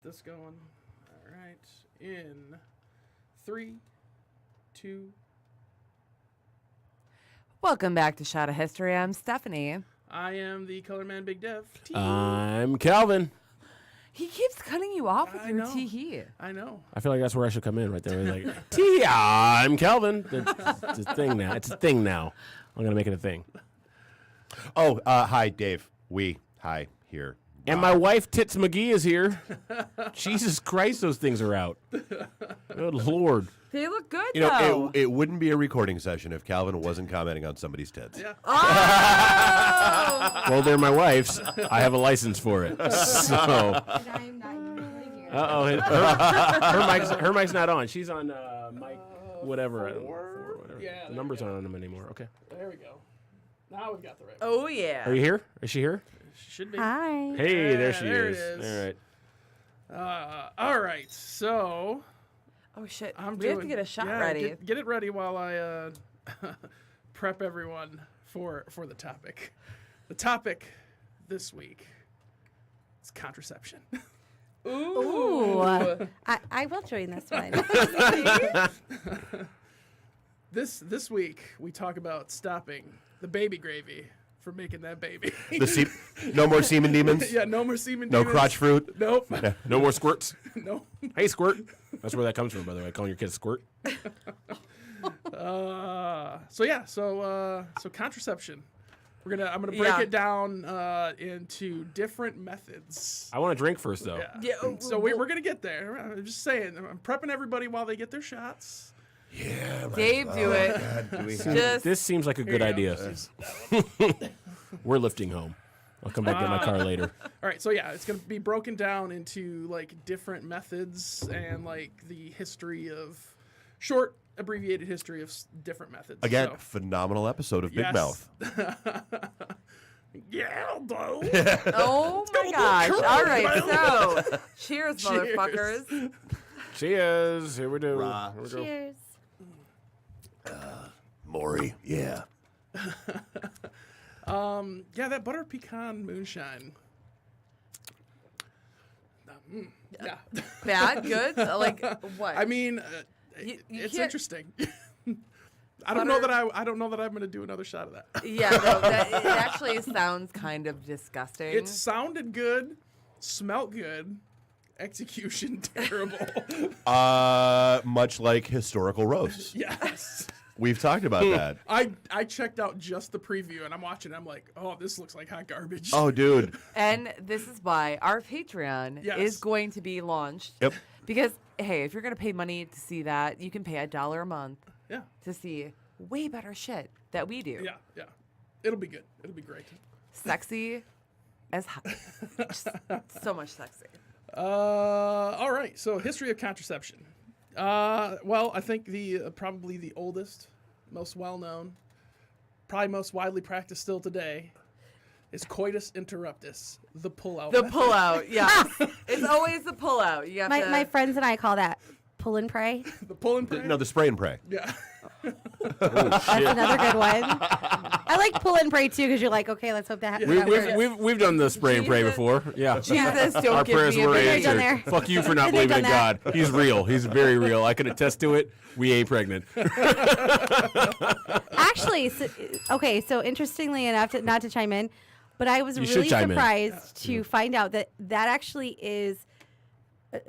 this going. All right. In 3, 2. Welcome back to Shot of History. I'm Stephanie. I am the color man, Big Dev. I'm Calvin. He keeps cutting you off with I your know. tee-hee. I know. I feel like that's where I should come in right there. Like, I'm Calvin. It's a thing now. It's a thing now. I'm going to make it a thing. Oh, hi, Dave. Hi, here. And my wife, Tits McGee, is here. Jesus Christ, those things are out. Good Lord. They look good, You though. know, it wouldn't be a recording session if Calvin wasn't commenting on somebody's tits. Yeah. Oh! Well, they're my wife's. I have a license for it. So, I'm not usually here. her mic's not on. She's on mic whatever. Four. Whatever. Yeah, The there numbers we go. aren't on them anymore. Okay. There we go. Now we've got the right one. Oh, yeah. Are you here? Is she here? Should be. Hi. Hey, there she there it is. is. All right. All right. So Oh, shit. I'm we doing. have to get a shot yeah, ready. Get it ready while I prep everyone for the topic. The topic this week is contraception. Ooh. I will join this one. This week we talk about stopping the baby gravy from making that baby. No more semen demons? Yeah, no more semen. No demons. crotch fruit? Nope. No more squirts. No. Hey, squirt. That's where that comes from, by the way. Calling your kid a squirt. So contraception. I'm gonna break Yeah. it down into different methods. I want to drink first, though. Yeah. Yeah, So we're gonna get there. I'm just saying. I'm prepping everybody while they get their shots. Yeah. Dave, do it. God, do we have... Just This seems like a good Here you idea. go. We're lifting home. I'll come back and get my car later. All right, so yeah, it's gonna be broken down into like different methods and like the history of short abbreviated history of different methods. Again, So, phenomenal episode of Big yes. Mouth. Yeah, though. Oh, my gosh. All right, so cheers, Cheers. motherfuckers. Cheers. Here we do. Rah. Here we go. Cheers. Maury, yeah. Yeah, that butter pecan moonshine. Yeah. Bad? Good? Like, what? I mean, You it's can't- interesting. I don't know that I don't know that I'm going to do another shot of that. Yeah, no, it actually sounds kind of disgusting. It sounded good, smelt good, execution terrible. Much like historical roasts. Yes. We've talked about that. I checked out just the preview and I'm watching. I'm like, oh, this looks like hot garbage. Oh, dude. And this is why our Patreon Yes. is going to be launched. Yep. Because, hey, if you're going to pay money to see that, you can pay $1 a month Yeah. to see way better shit that we do. Yeah. It'll be good. It'll be great. Sexy as hot. Just so much sexy. All right. So history of contraception. Well, I think the probably the oldest, most well-known, probably most widely practiced still today, is coitus interruptus, the pull-out. The method. pullout, yeah. It's always the pullout. You have to. My friends and I call that pull and pray. The pull and pray. No, the spray and pray. Yeah. That's another good one. I like pull and pray too because you're like, okay, let's hope that happens. We've done the spray and pray Jesus. before. Yeah. Jesus, don't Our give prayers me a were baby. Done answered. there. Fuck you for not Been there, believing in done God. He's real. He's very real. I can attest to it. We ain't pregnant. Actually, so interestingly enough, not to chime in, but I was You should really chime in. surprised to find out that actually is,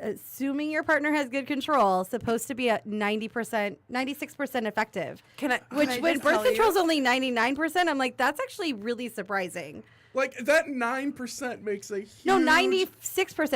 assuming your partner has good control, supposed to be a 90%, 96% effective. Can I? Which, can I when just birth tell you? control is only 99%, I'm like, that's actually really surprising. Like that 9% makes a huge. No, 96%.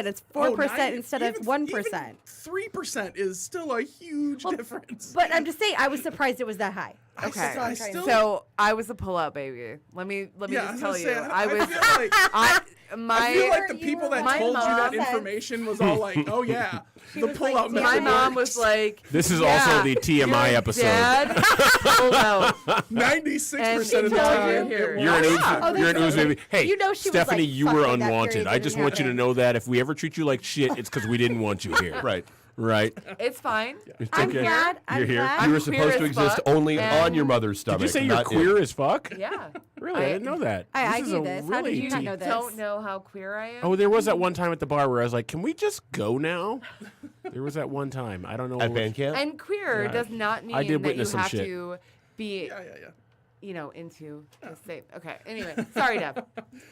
It's 4% 90 instead of 1%. 3% is still a huge difference. But I'm just saying, I was surprised it was that high. Okay. I still, So I was a pullout baby. Let me yeah, just I tell was you. gonna say, I was. feel like, I feel like the You people were that my told you that mom said- information was all like, "Oh yeah, the was pull-out like, method." My mom works. was like. This is yeah, also the TMI your episode. Dad pulled out. 96% of the And he time. told you. it You're an works. ooze, Oh, you're an that's ooze baby. Hey, You know she was Stephanie, like, you "Fuck were it, that unwanted. period I just didn't want you to happen." know that if we ever treat you like shit, it's because we didn't want you here. Right. Right. It's fine. It's I'm okay. glad. You're I'm here. glad. You were I'm supposed queer to as exist fuck, only on and- your mother's stomach. Did you say you're not queer in. as fuck? Yeah. Really? I didn't know that. I is knew a this. How did really you not deep- know this? Don't know how queer I am. Oh, there was that one time at the bar where I was like, "Can we just go now?" There was that one time. I don't know. At which- band camp? And queer Yeah. does not mean I did that you witness some have shit. to be, Yeah. into the state. Okay. Anyway, sorry, Deb.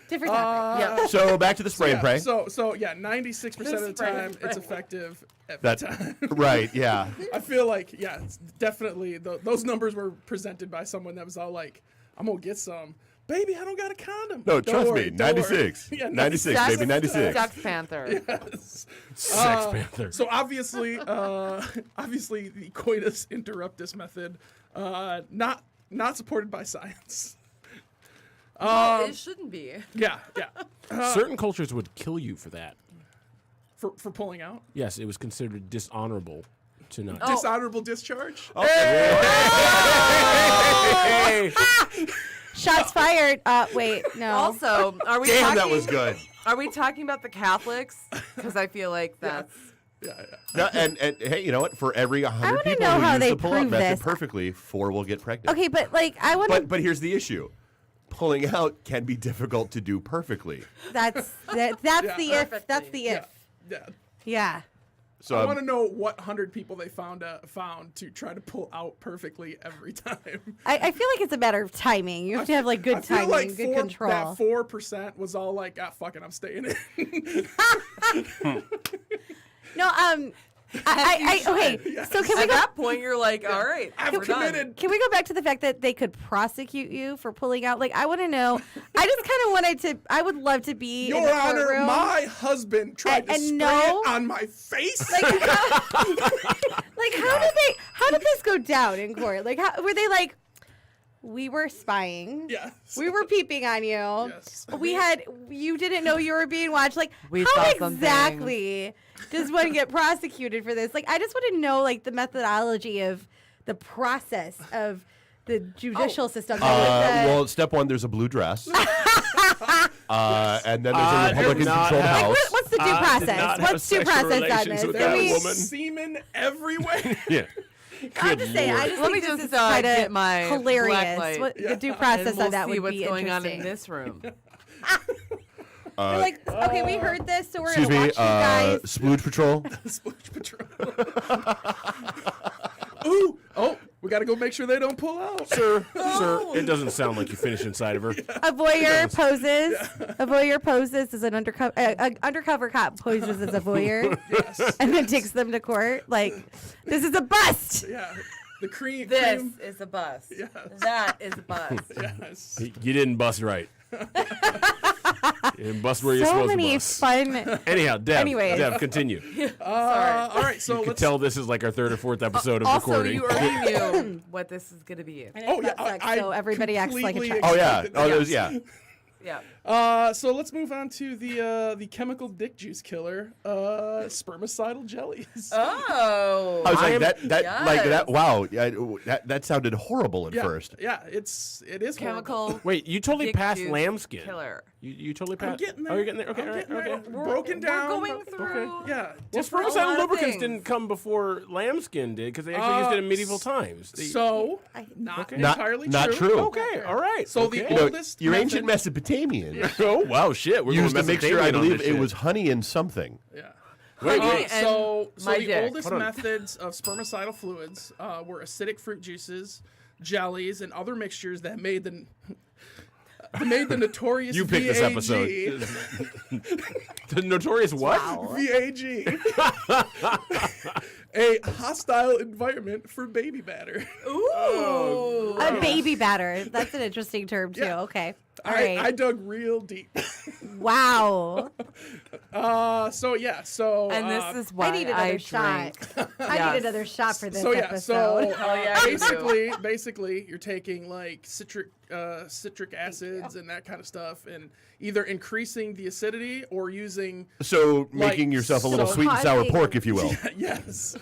Different topic. Yeah. So back to the spray and pray. So 96% of the Spray and time pray. it's effective every That's time. right. Yeah. I feel like it's definitely those numbers were presented by someone that was all like, "I'm gonna get some, baby. I don't got a condom." No, Don't trust worry, me. don't worry." 96. Yeah, 96, Sex- baby. 96. Sex Panther. Yes. Sex Panther. So obviously the coitus interruptus method, not supported by science. Well, it shouldn't be. Yeah. Certain cultures would kill you for that. For pulling out Yes, it was considered dishonorable to not. dishonorable discharge. Hey! Shots fired. Wait, no. Also, are we Damn, talking? that was good. Are we talking about the Catholics? Because I feel like that's. No, and hey, you know what? For every 100 wanna people know who how use they the pull-out prove method this. perfectly, 4 will get pregnant. Okay, but like I want to. But here's the issue. Pulling out can be difficult to do perfectly. That's the if. That's the if. Yeah. Yeah. So I want to know what 100 people they found to try to pull out perfectly every time. I feel like it's a matter of timing. You have to have like good I feel timing, like good control. that 4% was all like, fuck it, I'm staying in. No, okay. So can we At go? that point, you're like, all right, I've we're done. committed. Can we go back to the fact that they could prosecute you for pulling out? Like, I want to know. I just kind of wanted to. I would love to be in Your the Honor, courtroom. my husband tried to And spray no- it on my face. Like, how did this go down in court? Like, how were they like? We were spying. Yes. We were peeping on you. Yes. You didn't know you were being watched. Like, We how saw some exactly does one get prosecuted for this? Like, I just want to know, like, the methodology of the process of the judicial system. well, step 1, there's a blue dress. And then there's a did Republican-controlled not have- house. what's the due I did process? not have What's due sexual process on relations this? with Can that we- woman. Semen everywhere. Yeah. I'm just saying. I just Let me think this just is kind get of my hilarious. blacklight. What the due And process we'll on that see would what's be going on interesting. in this room. We're like, okay, we heard this, so we're Excuse gonna me, watch you guys. Splooge Patrol. Splooge Patrol. Ooh. Oh, we got to go make sure they don't pull out. Sir, it doesn't sound like you finished inside of her. A voyeur poses. A voyeur poses as an undercover cop poses as a voyeur, and then takes them to court. Like, this is a bust. Yeah. The cream. This is a bust. Yes. That is a bust. Yes. You didn't bust right. You didn't bust where you're So supposed to many bust. fun. Anyhow, Anyways. Dev, continue. All right. So You can let's. tell this is like our 3rd or 4th episode of Also, recording. you already knew what this is going to be. And Oh, it's yeah, not sex, I so everybody acts like a completely child. Oh, yeah. expected Oh, that. those, yeah. Yeah. So let's move on to the chemical dick juice killer, spermicidal jellies. Oh. I was I like, am- that, like, Yes. that, wow. That sounded horrible at yeah, first. yeah, it is horrible. Chemical. Wait, you totally dick passed juice lambskin. Killer. You totally I'm passed. getting there. Oh, you're getting there. Okay, I'm all right, getting there. okay. Broken down. We're going through. Yeah. Well, a lot spermicidal of lubricants things. didn't come before lambskin did because they actually used it in medieval times. So, I- not Okay. entirely Not true. true. Okay, all right. So okay. the You know, oldest your method, ancient Mesopotamian Oh wow, shit! We're used going to make sure, I Mesopotamian on believe this it shit. was honey and something. Yeah. Wait, Honey wait. and So my the dick. oldest Hold on. methods of spermicidal fluids were acidic fruit juices, jellies, and other mixtures that made the notorious You picked this VAG. episode. The notorious what? VAG. A hostile environment for baby batter. Ooh. A baby batter. That's an interesting term too. Yeah. Okay. All right. I dug real deep. Wow. So yeah. So And this is why I need another shot. drink. I Yes. need another shot for this so yeah. episode. So Oh, yeah, you do. basically, you're taking like citric acids and that kind of stuff, and either increasing the acidity or using So Like, making yourself a little so sweet and sour causing- pork, if you will. yes.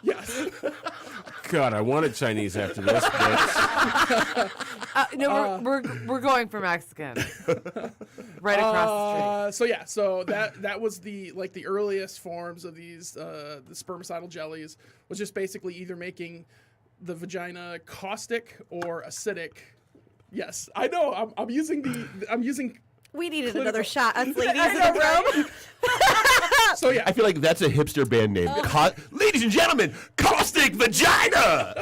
Yes. God, I wanted Chinese after this. But No, we're going for Mexican. Right across the street. So that was the earliest forms of these the spermicidal jellies was just basically either making the vagina caustic or acidic. Yes, I know. I'm using. We needed Clinical. another shot. Us ladies in the room. So yeah, I feel like that's a hipster band name. Ladies and gentlemen, Caustic Vagina!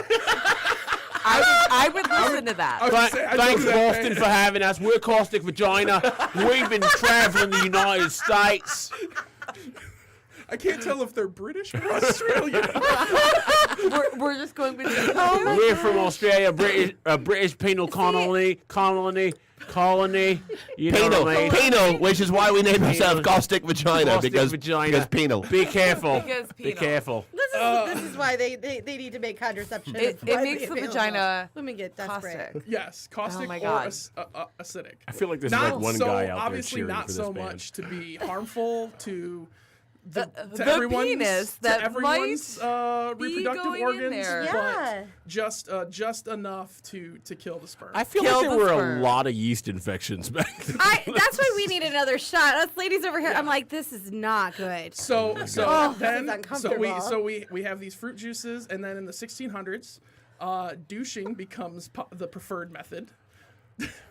I would listen to that. I was gonna say, I Thanks, know that, Boston, man. for having us. We're Caustic Vagina. We've been traveling the United States. I can't tell if they're British or Australian. We're just going between. We're from Australia, British penal colony. You know Penal, what I mean? penal, which is why we named ourselves Penal. Caustic Vagina, Caustic because vagina. penal. Be careful. Because Be penal. careful. This is why they need to make contraception. It widely makes the available. vagina Women get desperate. caustic. Yes, caustic Oh my or God. acidic. I feel like there's Not like one so guy out there obviously cheering not for this so band. much to be harmful to the the penis that everyone's might be reproductive going in organs, there. Yeah. but just enough to kill the sperm. I feel Kill like there the were sperm. a lot of yeast infections back then. That's why we need another shot. Us ladies over here. I'm like, this is not good. So Oh, this is then uncomfortable. we have these fruit juices, and then in the 1600s, douching becomes the preferred method.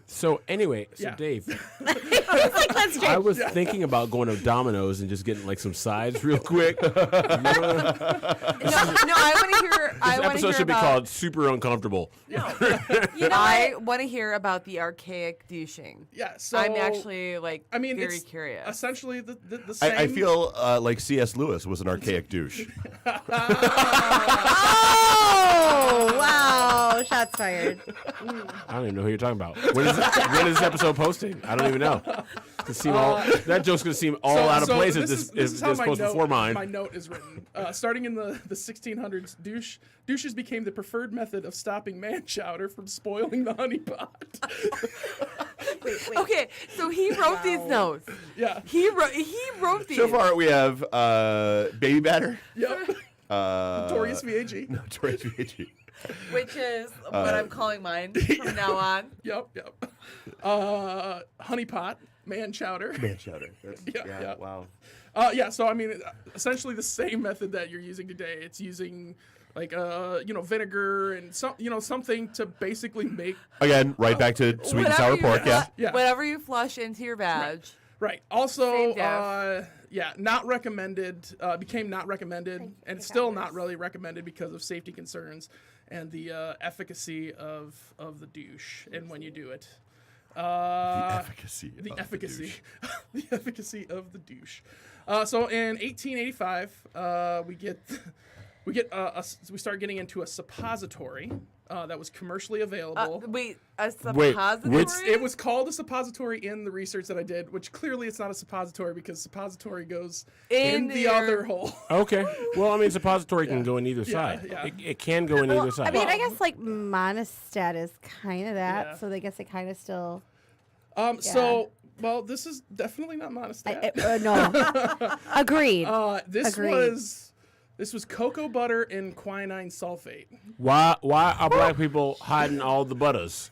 So anyway, Yeah. Dave, Let's I was thinking about going to Domino's and just getting like some sides real quick. No, I want to hear. I This want to episode hear should be about. called Super Uncomfortable. I want to hear about the archaic douching. Yeah, so I'm actually like very it's curious. essentially the same. I feel like C.S. Lewis was an archaic douche. Oh, wow. Shots fired. I don't even know who you're talking about. When is this episode posting? I don't even know. That joke's gonna seem all out of place if this this is how my post note, before mine. my note is written. Starting in the 1600s, douches became the preferred method of stopping man chowder from spoiling the honey pot. Wait. Okay, so he wrote these notes. Yeah. He wrote these. So far, we have baby batter. Yep. Notorious VAG. Notorious VAG. Which is what I'm calling mine from now on. Yep. Honey pot, man chowder. Man chowder. Yeah. Wow. So I mean, essentially the same method that you're using today. It's using like vinegar and something to basically make Again, right back to sweet and sour pork. Yeah. Yeah. Whatever you flush into your vag. right. Also, Same death. not recommended. Became not recommended, and still not really recommended because of safety concerns and the efficacy of the douche and when you do it. The efficacy. The of efficacy, douche. the efficacy of the douche. So in 1885, we start getting into a suppository that was commercially available. Wait, a suppository? It was called a suppository in the research that I did, which clearly it's not a suppository because suppository goes in the your- other hole. Okay. Well, I mean, suppository can go in either side. yeah. It can go in either side. I mean, I guess like monostat is kind of that, Yeah. so I guess it kind of still. So, well, this is definitely not monostat. No. Agreed. Agreed. This was cocoa butter and quinine sulfate. Why are black people hiding all the butters?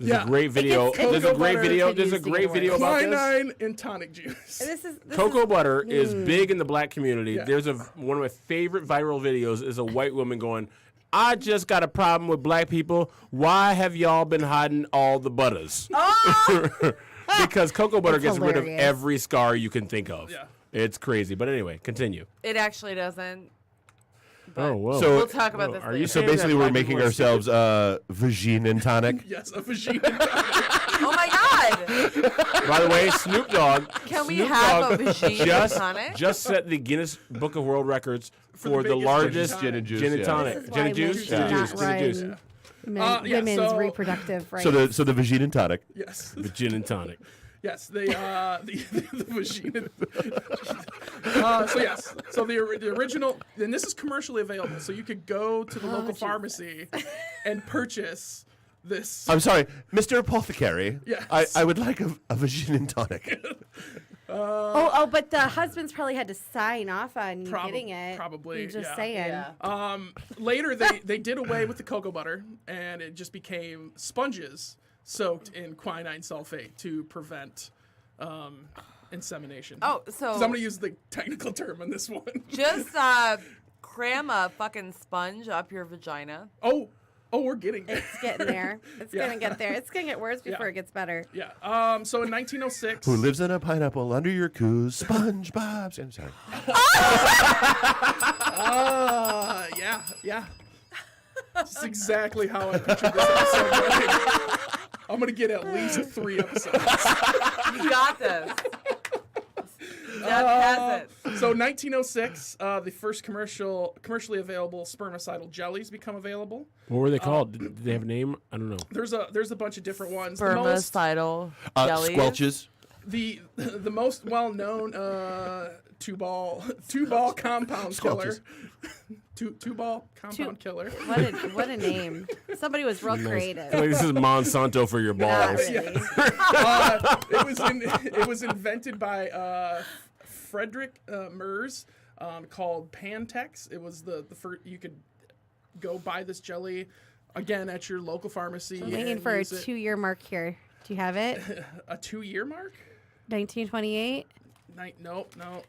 There's Yeah. a great video. It's There's a cocoa great butter video. to There's a use the great word. video about this. Quinine and tonic juice. This is Cocoa butter is big in the black community. Yeah. There's one of my favorite viral videos is a white woman going, "I just got a problem with black people. Why have y'all been hiding all the butters?" Because cocoa butter That's gets rid of hilarious. every scar you can think of. Yeah. It's crazy. But anyway, continue. It actually doesn't. Oh, whoa. So- We'll talk about this are later. you So saying basically, that we're black making people are ourselves vagine and tonic. Yes, a vagina. Oh my God! By the way, Snoop Dogg. Can we Snoop have a Dogg vagine tonic? just set the Guinness Book of World Records for the biggest largest gin and juice, gin and yeah. tonic. This is Gin why and juice? we Gin and do juice. not Gin and juice. run Yeah, women's so- reproductive rights. So the vagine and tonic. Yes. The gin and tonic. Yes, the vagina. So the original, and this is commercially available, so you could go to the local pharmacy and purchase this. I'm sorry, Mr. Apothecary. Yes. I would like a vagine and tonic. But the husbands probably had to sign off on you getting it. probably, I'm just yeah. saying. Later, they did away with the cocoa butter, and it just became sponges soaked in quinine sulfate to prevent insemination. Oh, So so I'm going to use the technical term on this one. just cram a fucking sponge up your vagina. Oh, we're getting there. It's getting there. It's Yeah. gonna get there. It's gonna get worse before Yeah. it gets better. Yeah. So in 1906. Who lives in a pineapple under your coos? SpongeBob. I'm sorry. Yeah. That's exactly how I pictured this episode going. I'm going to get at least 3 episodes. You got this. Jeff has it. So 1906, the first commercially available spermicidal jellies become available. What were they called? Did they have a name? I don't know. There's a bunch of different ones. The most Spermicidal jellies. Squelches. the most well-known two-ball compound killer. Squelches. Two-ball compound killer. What a name. Somebody was real I creative. feel like this is Monsanto for your Not balls. really. It was invented by Frederick Merz, called Pantex. It was the first you could go buy this jelly again at your local pharmacy. I'm waiting and for a use it. 2-year mark here. Do you have it? A 2-year mark? 1928. No.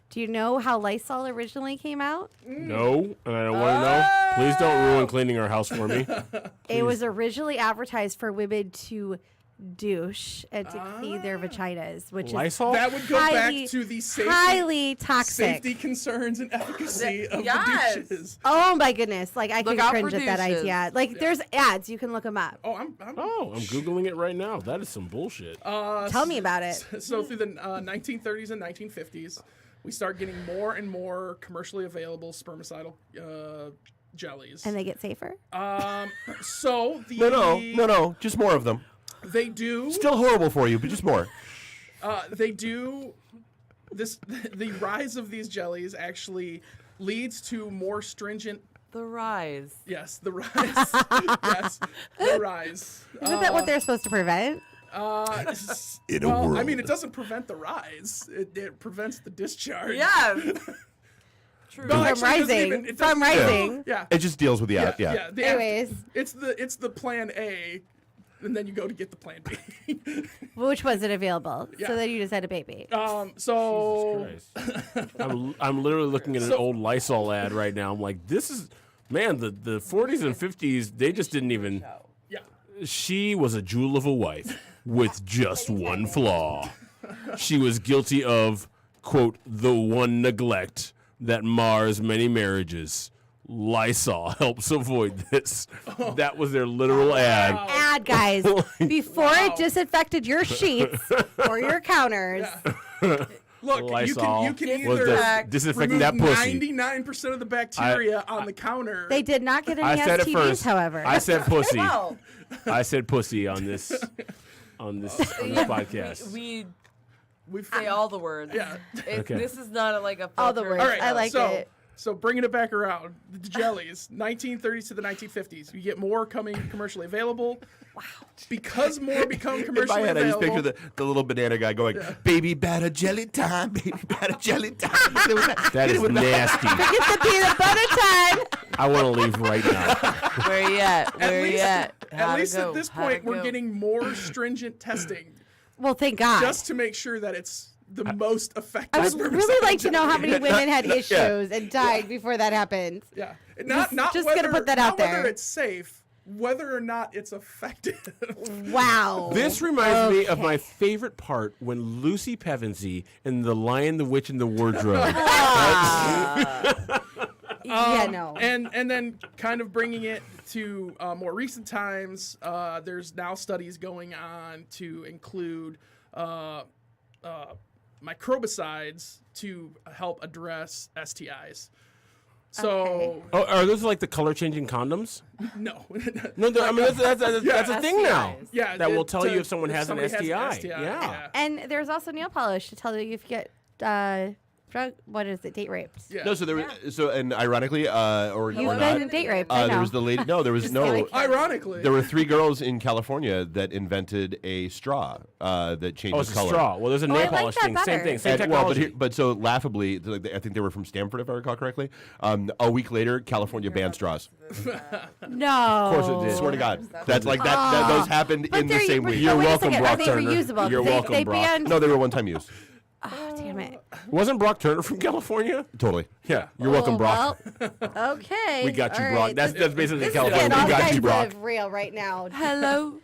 Do you know how Lysol originally came out? No, and I don't want to know. Please don't ruin cleaning our house for me. It was originally advertised for women to douche and to clean their vaginas, which Lysol? That would go highly, back to the highly toxic. safety concerns and efficacy of Yes. the douches. Oh my goodness! Like I Look can out cringe for at that douches. idea. Like there's ads, you can look them up. Oh, I'm Googling it right now. That is some bullshit. Tell me about it. So through the 1930s and 1950s, we start getting more and more commercially available spermicidal jellies. And they get safer. So the No. Just more of them. They do. Still horrible for you, but just more. They do. The rise of these jellies actually leads to more stringent. The rise. Yes, the rise. Yes, the rise. Isn't that what they're supposed to prevent? In a Well, I world. mean, it doesn't prevent the rise. It prevents the discharge. Yes. True. No, From actually, it doesn't rising. even- it From doesn't- rising. Yeah. It just deals with the Yeah. yeah. the Anyways. it's the plan A, and then you go to get the plan B. Which wasn't available. Yeah. So then you just had a baby. So Christ. I'm literally looking at an old Lysol ad right now. I'm like, this is, man, the 40s and 50s, they just didn't even. yeah. She was a jewel of a wife with just one flaw. She was guilty of, quote, the one neglect that mars many marriages. Lysol helps avoid this. That was their literal ad. Ad, guys. Before it disinfected your sheets or your counters. Look, Lysol you can was either disinfecting remove that pussy. 99% of the bacteria on the counter. They did not get I any said it STDs, first. however. I said pussy. Well, I said pussy on this podcast. we say all the words. Yeah. Okay. This is not like a filter. All the words. All right, I like so, it. So bringing it back around, the jellies, 1930s to the 1950s, you get more coming commercially available. Wow. Because more become In commercially my head, I just available. picture the little banana guy going, "Baby batter jelly time, baby batter jelly time." That is nasty. Get the peanut butter time. I want to leave right now. Where you at? Where you at? At least at this point, we're getting more stringent testing Well, thank God. just to make sure that it's the most effective. I would spermicide really like to know how many jelly. women had issues and died before that happened. Yeah. Not just whether, gonna put that not out there. whether it's safe, whether or not it's effective. Wow. This reminds me of my favorite part when Lucy Pevensey in The Lion, the Witch, and the Wardrobe. Yeah, no. And then kind of bringing it to more recent times, there's now studies going on to include microbicides to help address STIs. So Oh, are those like the color-changing condoms? no, No, I mean that's a thing now. STIs. yeah, That will it- tell to- you if someone has an somebody STI. STI. Yeah. And there's also nail polish to tell you if you get from what is it? Date raped. Yeah. No, so there was and ironically, or You've not, been date raped. I know. there was the lady. No, there was no. Ironically. There were 3 girls in California that invented a straw that Oh, changes it's a color. straw. Well, there's a nail I like polish that thing. Same better. thing. Same And, well, technology. but so laughably, I think they were from Stanford, if I recall correctly. A week later, California banned straws. No. Of course it did. Swear to God, that's like that. Those happened in the same week. You're wait a welcome, second. Brock Are they Turner. reusable? You're they, welcome, they Brock. banned. No, they were one-time use. Oh, damn it. Wasn't Brock Turner from California? Totally. Yeah. You're welcome, Brock. Well, okay. We got you, All Brock. right. That's basically This is California. getting all We got you, Brock. kinds of real right now. Hello,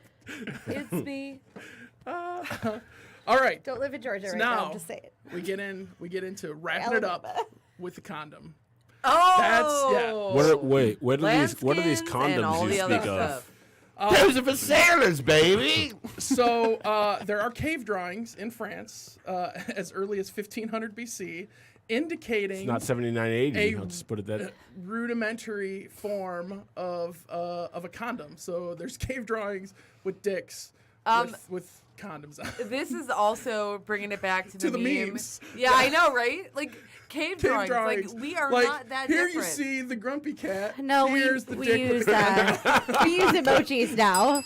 it's me. All right. Don't live in Georgia right now, now. I'm just saying. we get into wrapping it up Alabama. with the condom. Oh, What are these Lambskins and all condoms you the other speak of? stuff. Those are for sailors, baby. So there are cave drawings in France as early as 1500 BC indicating Not 7980. A- I'll just put it that. rudimentary form of a condom. So there's cave drawings with dicks with condoms on. This is also bringing it back to the meme. memes. Yeah, I know, right? Like cave drawings. Like we are Like, not that here different. you see the grumpy cat. No, here's we the dick use with the we use emojis now.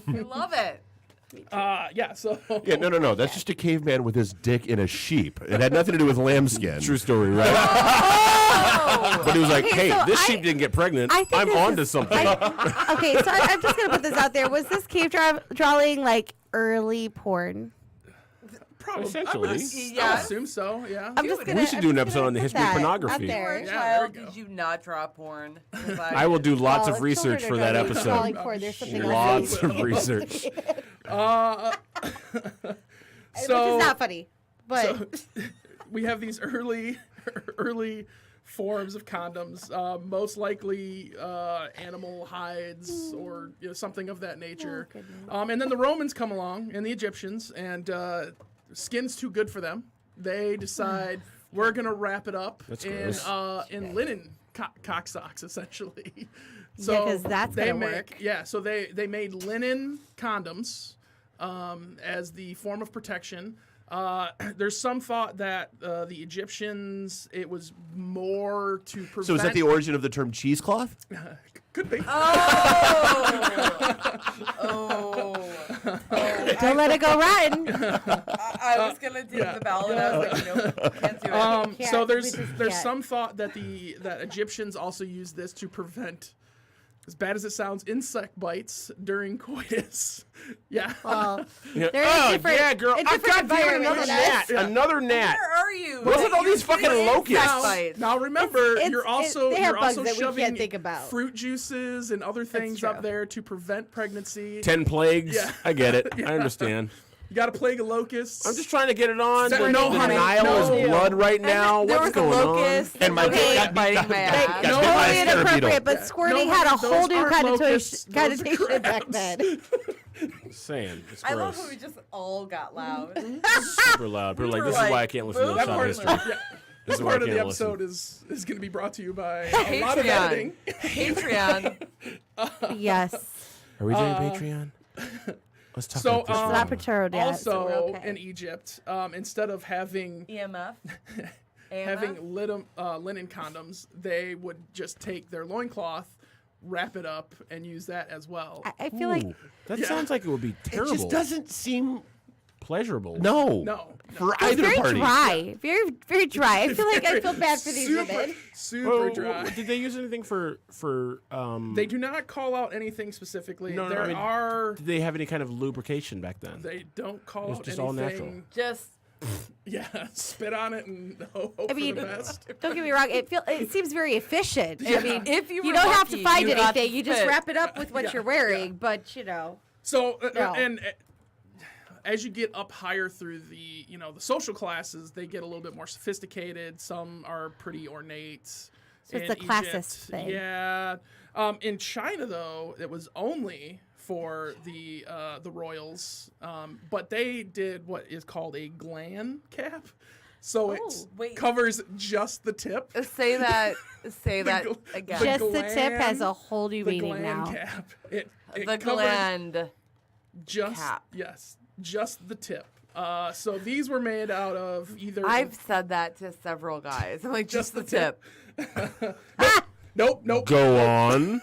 I love it. yeah, so Yeah, no. That's just a caveman with his dick in a sheep. It had nothing to do with lambskin. True story, right? But he was like, Okay, hey, so this sheep didn't get pregnant. I think I'm this on to is- something. Okay, so I'm just gonna put this out there. Was this cave drawing like early porn? probably Essentially. I would Yes. assume so. Yeah. I'm just gonna. We should I'm do an just episode gonna on the put history of that out pornography. You were there. a Yeah, child. there we go. Did you not draw porn? I will do lots Well, of if research children for are that drawing episode. porn, there's something else Lots they of research. which So is not funny, but we have these early forms of condoms, most likely animal hides or something of that nature. And then the Romans come along and the Egyptians, and skin's too good for them. They decide we're gonna wrap it up That's in gross. in linen cock socks, essentially. Yeah, 'cause that's they gonna make work. so they made linen condoms as the form of protection. There's some thought that the Egyptians, it was more to prevent. So is that the origin of the term cheesecloth? Could be. don't let it go rotten. I was gonna do the ballot. I was like, nope, can't do it. Can't. So We there's just can't. some thought that that Egyptians also used this to prevent, as bad as it sounds, insect bites during coitus. Yeah. Well, Yeah. they're in Oh, a different, yeah, girl. a I different got environment another than gnat. us. Another gnat. Where are you? What's with all You're these fucking getting locusts? insect bites. Now remember, It's- you're also they have you're bugs also that we can't shoving think about. fruit juices and other things true. up there to prevent pregnancy. 10 plagues. Yeah. I get it. I understand. You got a plague of locusts. I'm just trying to get it on. No, The honey, Nile no. is blood right And now. there What's was a going locust. And my okay, dick got biting my got- ass. got No, bit by a Totally scarab beetle. inappropriate, but squirting No, had a those whole new aren't locusts, those are connotation back crabs. then. Saying. It's I love gross. how we just all got loud. Super loud. People are like, were this is why I like, can't listen to boom. this that on part, history. yeah, This this is why I part of the can't listen. episode is going to be brought to you by a lot of editing. Patreon. Yes. Are we doing Patreon? Let's talk So about this. It's not Patero Dad, so also we're okay. in Egypt, instead of having EMF. having linen condoms, they would just take their loincloth, wrap it up, and use that as well. I feel like Ooh, that Yeah. sounds like it would be It terrible. just doesn't seem. Pleasurable. No. For it's either very party. dry. Very, very dry. I feel like I feel bad for these super, women. super Oh, dry. did they use anything for They do not call out anything specifically. No, there I mean, are. did they have any kind of lubrication back then? They don't call It's out just anything. all natural. Just Yeah, spit on it and hope I mean, for the best. don't get me wrong. It seems very efficient. I mean, if you you were don't have to lucky, find you got anything. to You just fit. wrap it up with what Yeah, you're wearing. But you know, So No. and as you get up higher through the the social classes, they get a little bit more sophisticated. Some are pretty ornate. So it's in a classist Egypt. thing. Yeah. In China, though, it was only for the royals, but they did what is called a gland cap. So it wait. covers just the tip. say that. Say that gl- again. the just the tip has gland- a whole new The meaning gland now. cap. It the covers gland. just cap. yes, just the tip. So these were made out of either. I've said that to several guys. I'm like, just the tip. Nope. Go on.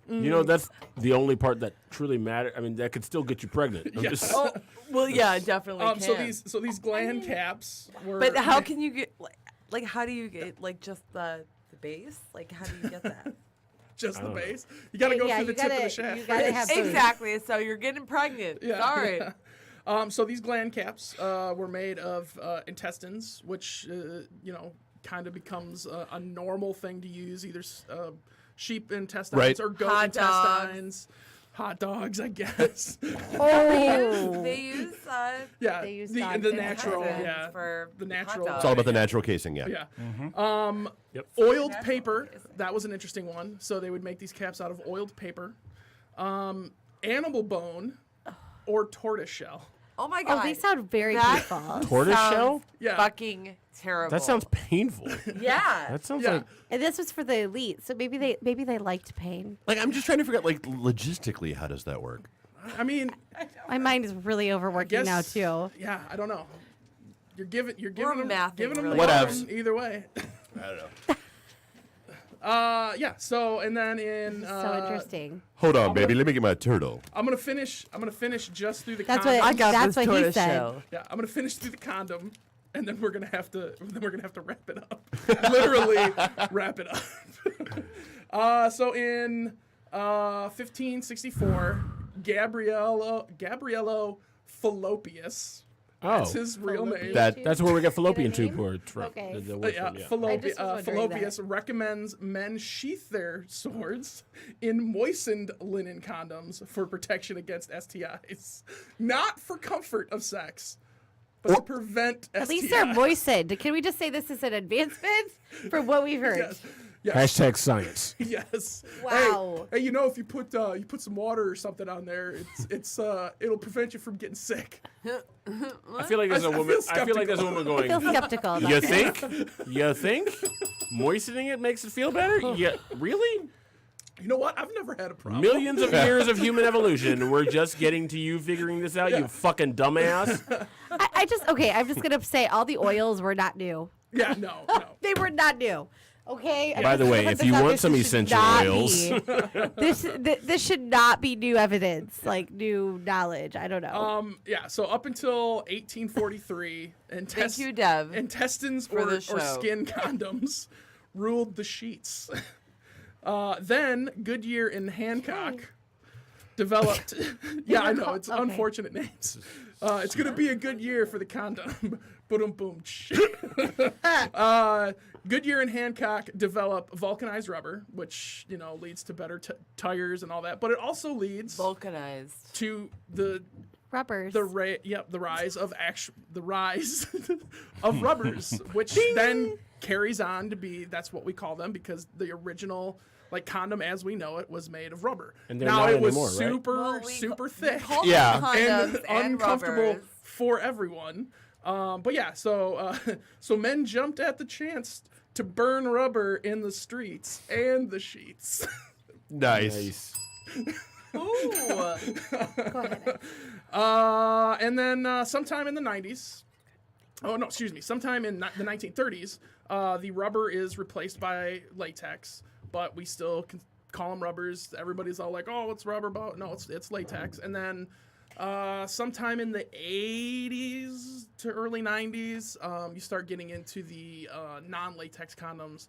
You know, that's the only part that truly matters. I mean, that could still get you pregnant. I'm just- Oh, well, yeah, definitely can. So these gland caps were. But how can you get like how do you get like just the base? Like how do you get that? just the base? You got to go Yeah, through the you tip of the gotta- shaft. you gotta first. have- Exactly. So you're getting pregnant. Yeah. Sorry. So these gland caps were made of intestines, which kind of becomes a normal thing to use, either sheep intestines Right. or goat Hot dogs. intestines. Hot dogs, I guess. Oh. They use Yeah, They use the dogs natural, intestines yeah, for the hot natural. dogs. It's all about the natural casing, yeah. Yeah. Yep. Oiled paper. That was an interesting one. So they would make these caps out of oiled paper, animal bone, or tortoise shell. Oh my god. Oh, they sound very That painful. Tortoise sounds shell? Yeah. Fucking terrible. That sounds painful. Yeah. That sounds Yeah. like And this was for the elite, so maybe they liked pain. Like, I'm just trying to figure out, like, logistically, how does that work? I mean, My mind is really overworking now guess- too. yeah, I don't know. You're giving them mathing giving them really the hard. bone either way. I don't know. Yeah. So and then in So interesting. Hold on, baby. Let me get my turtle. I'm gonna finish just through the That's condom. what I got that's this what he tortoise said. shell. Yeah, I'm gonna finish through the condom, and then we're gonna have to wrap it up. Literally wrap it up. So in 1564, Gabriello Fallopius. That's his real name. that's where we get fallopian Get a tube name? words from. Okay. The word Yeah, from, yeah. I just was wondering Fallopius recommends men sheath their swords in moistened linen condoms for protection against STIs, not for comfort of sex, but to prevent STIs. At least they're moistened. Can we just say this is an advancement from what we've heard? Yes. Yes. Hashtag science. Yes. Wow. Hey, if you put some water or something on there, it'll prevent you from getting sick. I feel like there's a I feel woman. I feel like there's a skeptical. woman I feel going. skeptical about You that. think? You think? Moistening it makes it feel better? Yeah. Really? You know what? I've never had a problem. Millions of years of human evolution. We're just getting to you figuring this out. You fucking dumbass. I'm just gonna say all the oils were not new. Yeah, no. They were not new. Okay. I'm By just the gonna way, put if this you out want there. some This should essential not oils, be- this should not be new evidence, like new knowledge. I don't know. Yeah, so up until 1843, Thank you, Dev. intestines for or the show. skin condoms ruled the sheets. Then Goodyear and Hancock developed. Yeah, I know it's Okay. unfortunate names. It's gonna be a good year for the condom. Boom, boom. Goodyear and Hancock develop vulcanized rubber, which leads to better tires and all that. But it also leads Vulcanized. to the Rubbers. rise of of rubbers, which then carries on to be that's what we call them because the original condom as we know it was made of rubber. And they're now not it was anymore, right? super Well, super thick Call them Yeah. condoms and uncomfortable rubbers. for everyone. But yeah, so men jumped at the chance to burn rubber in the streets and the sheets. Nice. Ooh. Go ahead. And then sometime in the 90s, sometime in the 1930s, the rubber is replaced by latex, but we still can call them rubbers. Everybody's all like, oh, what's rubber about? No, it's latex. And then sometime in the 80s to early 90s, you start getting into the non-latex condoms.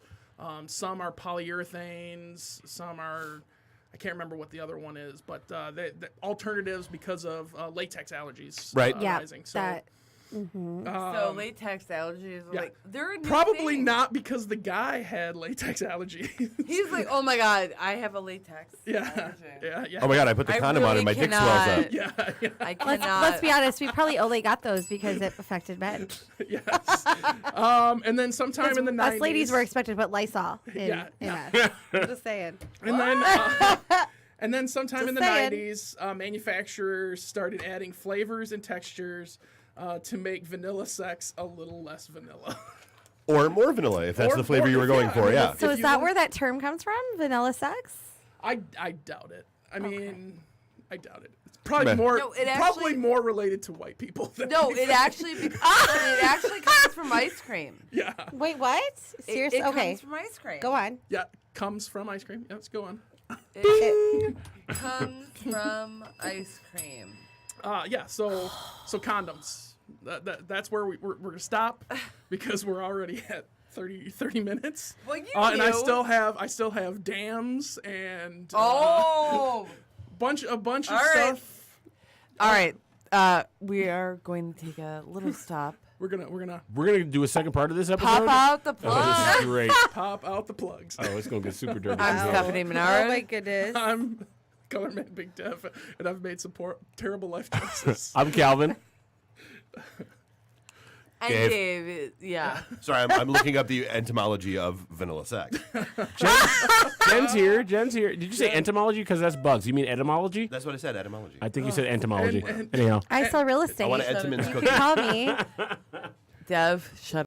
Some are polyurethanes, some are... I can't remember what the other one is, but the alternatives because of latex allergies Right. Yeah, rising. So that. So latex allergies, yeah. they're a new probably thing. not because the guy had latex allergies. He's like, oh my god, I have a latex yeah, allergy. yeah. Oh my god, I put the I condom on really and my dick swells up. cannot. Yeah. I Let's cannot. be honest. We probably only got those because it affected men. Yes. And then sometime in the 90s. Us ladies were expected to put Lysol in Yeah. us. I'm just saying. And then sometime Just in the saying. 90s, manufacturers started adding flavors and textures to make vanilla sex a little less vanilla. Or more vanilla, if that's Or the flavor more- you were going yeah, I for, mean, yeah. So If is you that want- where that term comes from? Vanilla sex? I doubt it. I mean, I doubt it. It's probably Meh. more No, it probably actually- more related to white people. Than No, anything. it actually comes from ice cream. Yeah. Wait, what? Seriously? It Okay. comes from ice cream. Go on. Yeah. Comes from ice cream. Yeah, let's go on. It comes from ice cream. Yeah. So condoms. That's where we're gonna stop because we're already at 30 minutes. Well, you And I knew. still have dams and Oh. a bunch of All right. stuff. All right. We are going to take a little stop. We're gonna We're gonna do a second part of this episode. Pop out the Oh, plug. this is great. pop out the plugs. Oh, it's gonna get super dirty. I'm Wow. Stephanie Oh my Menard. goodness. I'm Color Man Big Dev, and I've made some terrible life choices. I'm Calvin. And Dave. Dave. Yeah. Sorry, I'm looking up the etymology of vanilla sex. Jen's here. Jen's here. Did you say entomology? Because that's bugs. You mean etymology? That's what I said, etymology. I think you said entomology. and- Anyhow. I sell real estate. I want so Entenmann's you cookie. can call me. Dev, shut